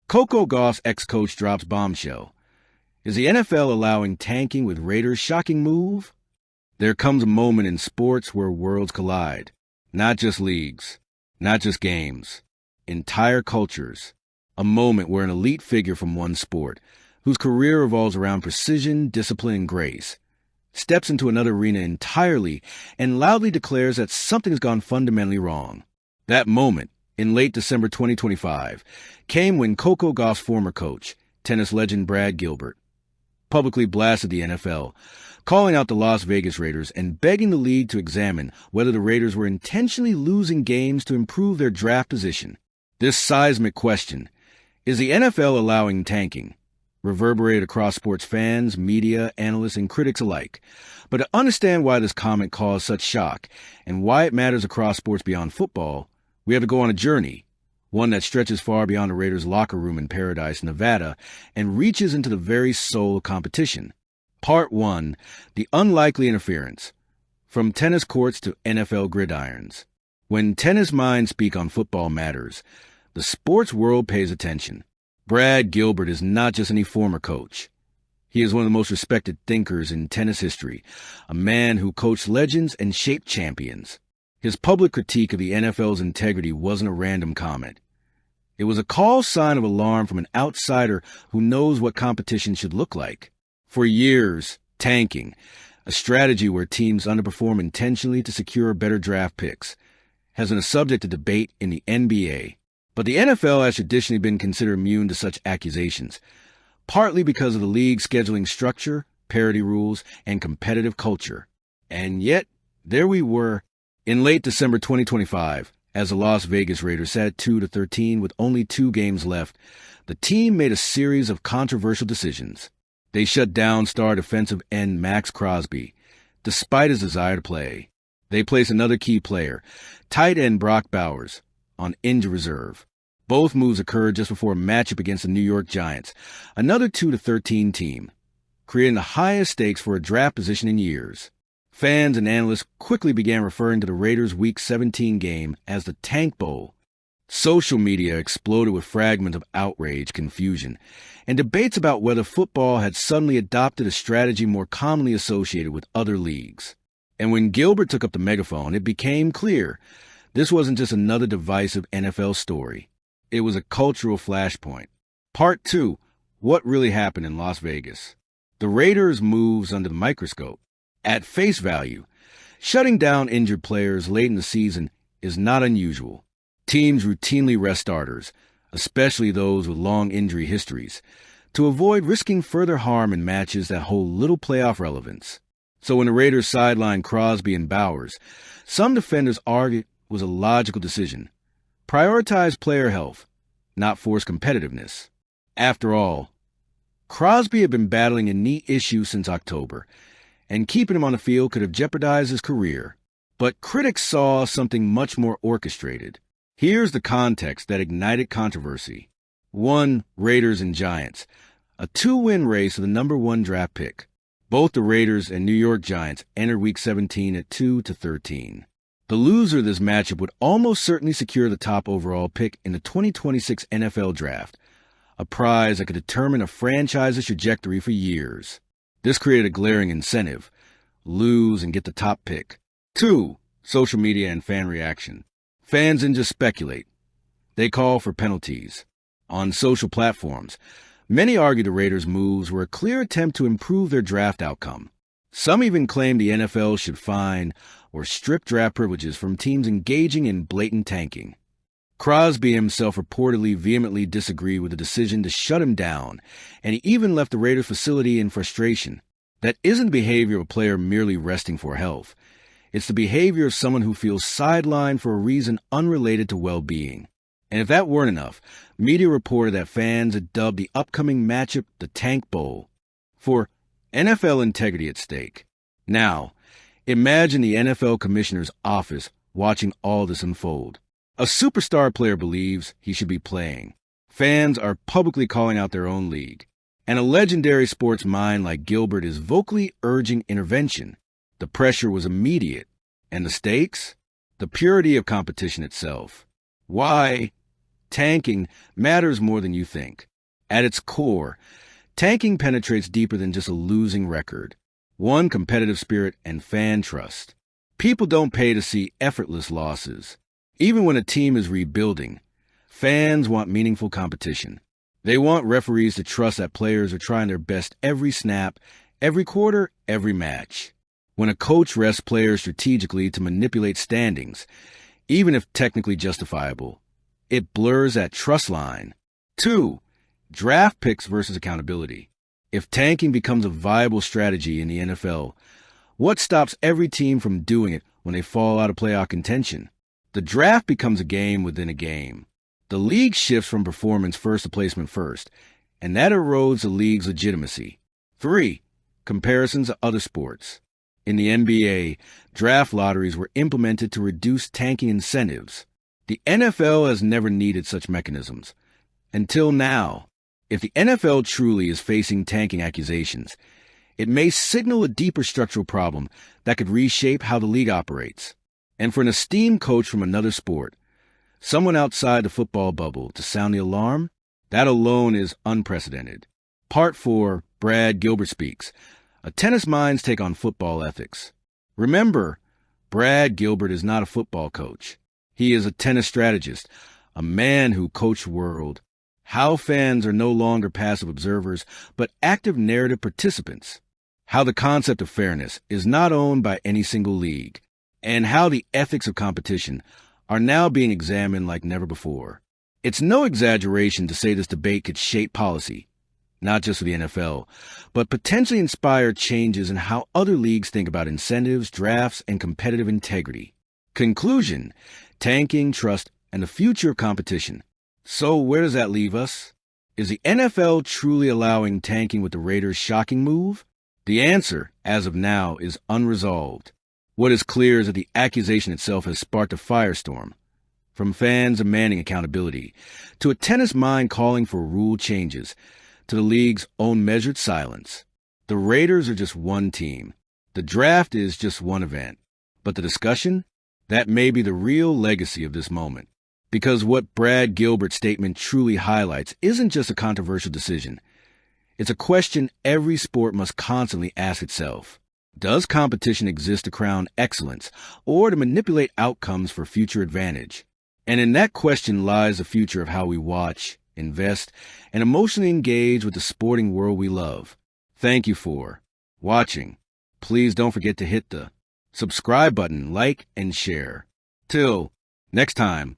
Coco Gauff's ex-coach drops bombshell. Is the NFL allowing tanking with Raiders' shocking move? There comes a moment in sports where worlds collide. Not just leagues, not just games, entire cultures. A moment where an elite figure from one sport, whose career revolves around precision, discipline, and grace, steps into another arena entirely and loudly declares that something has gone fundamentally wrong. That moment, in late December 2025, came when Coco Gauff's former coach, tennis legend Brad Gilbert, publicly blasted the NFL, calling out the Las Vegas Raiders and begging the league to examine whether the Raiders were intentionally losing games to improve their draft position. This seismic question, is the NFL allowing tanking, reverberated across sports fans, media, analysts, and critics alike. But to understand why this comment caused such shock and why it matters across sports beyond football, we have to go on a journey, one that stretches far beyond the Raiders' locker room in Paradise, Nevada, and reaches into the very soul of competition. Part 1, the unlikely interference. From tennis courts to NFL gridirons. When tennis minds speak on football matters, the sports world pays attention. Brad Gilbert is not just any former coach. He is one of the most respected thinkers in tennis history, a man who coached legends and shaped champions. His public critique of the NFL's integrity wasn't a random comment. It was a call sign of alarm from an outsider who knows what competition should look like. For years, tanking, a strategy where teams underperform intentionally to secure better draft picks, has been a subject of debate in the NBA. But the NFL has traditionally been considered immune to such accusations, partly because of the league's scheduling structure, parity rules, and competitive culture. And yet, there we were, in late December 2025, as the Las Vegas Raiders sat 2-13 with only 2 games left, the team made a series of controversial decisions. They shut down star defensive end Max Crosby, despite his desire to play. They placed another key player, tight end Brock Bowers, on injured reserve. Both moves occurred just before a matchup against the New York Giants, another 2-13 team, creating the highest stakes for a draft position in years. Fans and analysts quickly began referring to the Raiders' Week 17 game as the Tank Bowl. Social media exploded with fragments of outrage, confusion, and debates about whether football had suddenly adopted a strategy more commonly associated with other leagues. And when Gilbert took up the megaphone, it became clear this wasn't just another divisive NFL story. It was a cultural flashpoint. Part 2, what really happened in Las Vegas? The Raiders' moves under the microscope. At face value, shutting down injured players late in the season is not unusual. Teams routinely rest starters, especially those with long injury histories, to avoid risking further harm in matches that hold little playoff relevance. So when the Raiders sidelined Crosby and Bowers, some defenders argued it was a logical decision. Prioritize player health, not force competitiveness. After all, Crosby had been battling a knee issue since October, and keeping him on the field could have jeopardized his career. But critics saw something much more orchestrated. Here's the context that ignited controversy. 1. Raiders and Giants, a 2-win race for the number 1 draft pick. Both the Raiders and New York Giants entered Week 17 at 2-13. The loser of this matchup would almost certainly secure the top overall pick in the 2026 NFL Draft, a prize that could determine a franchise's trajectory for years. This created a glaring incentive: lose and get the top pick. 2. Social media and fan reaction. Fans didn't just speculate. They called for penalties. On social platforms, many argued the Raiders' moves were a clear attempt to improve their draft outcome. Some even claimed the NFL should fine or strip draft privileges from teams engaging in blatant tanking. Crosby himself reportedly vehemently disagreed with the decision to shut him down, and he even left the Raiders facility in frustration. That isn't the behavior of a player merely resting for health. It's the behavior of someone who feels sidelined for a reason unrelated to well-being. And if that weren't enough, media reported that fans had dubbed the upcoming matchup the Tank Bowl, for NFL integrity at stake. Now, imagine the NFL commissioner's office watching all this unfold. A superstar player believes he should be playing. Fans are publicly calling out their own league. And a legendary sports mind like Gilbert is vocally urging intervention. The pressure was immediate. And the stakes? The purity of competition itself. Why? Tanking matters more than you think. At its core, tanking penetrates deeper than just a losing record. One, competitive spirit and fan trust. People don't pay to see effortless losses. Even when a team is rebuilding, fans want meaningful competition. They want referees to trust that players are trying their best every snap, every quarter, every match. When a coach rests players strategically to manipulate standings, even if technically justifiable, it blurs that trust line. 2. Draft picks versus accountability. If tanking becomes a viable strategy in the NFL, what stops every team from doing it when they fall out of playoff contention? The draft becomes a game within a game. The league shifts from performance first to placement first, and that erodes the league's legitimacy. 3. Comparisons to other sports. In the NBA, draft lotteries were implemented to reduce tanking incentives. The NFL has never needed such mechanisms. Until now. If the NFL truly is facing tanking accusations, it may signal a deeper structural problem that could reshape how the league operates. And for an esteemed coach from another sport, someone outside the football bubble, to sound the alarm, that alone is unprecedented. Part 4, Brad Gilbert Speaks. A tennis mind's take on football ethics. Remember, Brad Gilbert is not a football coach. He is a tennis strategist, a man who coached the world. How fans are no longer passive observers, but active narrative participants. How the concept of fairness is not owned by any single league. And how the ethics of competition are now being examined like never before. It's no exaggeration to say this debate could shape policy, not just for the NFL, but potentially inspire changes in how other leagues think about incentives, drafts, and competitive integrity. Conclusion: tanking, trust, and the future of competition. So where does that leave us? Is the NFL truly allowing tanking with the Raiders' shocking move? The answer, as of now, is unresolved. What is clear is that the accusation itself has sparked a firestorm. From fans demanding accountability, to a tennis mind calling for rule changes, to the league's own measured silence. The Raiders are just one team. The draft is just one event. But the discussion? That may be the real legacy of this moment. Because what Brad Gilbert's statement truly highlights isn't just a controversial decision. It's a question every sport must constantly ask itself. Does competition exist to crown excellence or to manipulate outcomes for future advantage? And in that question lies the future of how we watch, invest, and emotionally engage with the sporting world we love. Thank you for watching. Please don't forget to hit the subscribe button, like, and share. Till next time.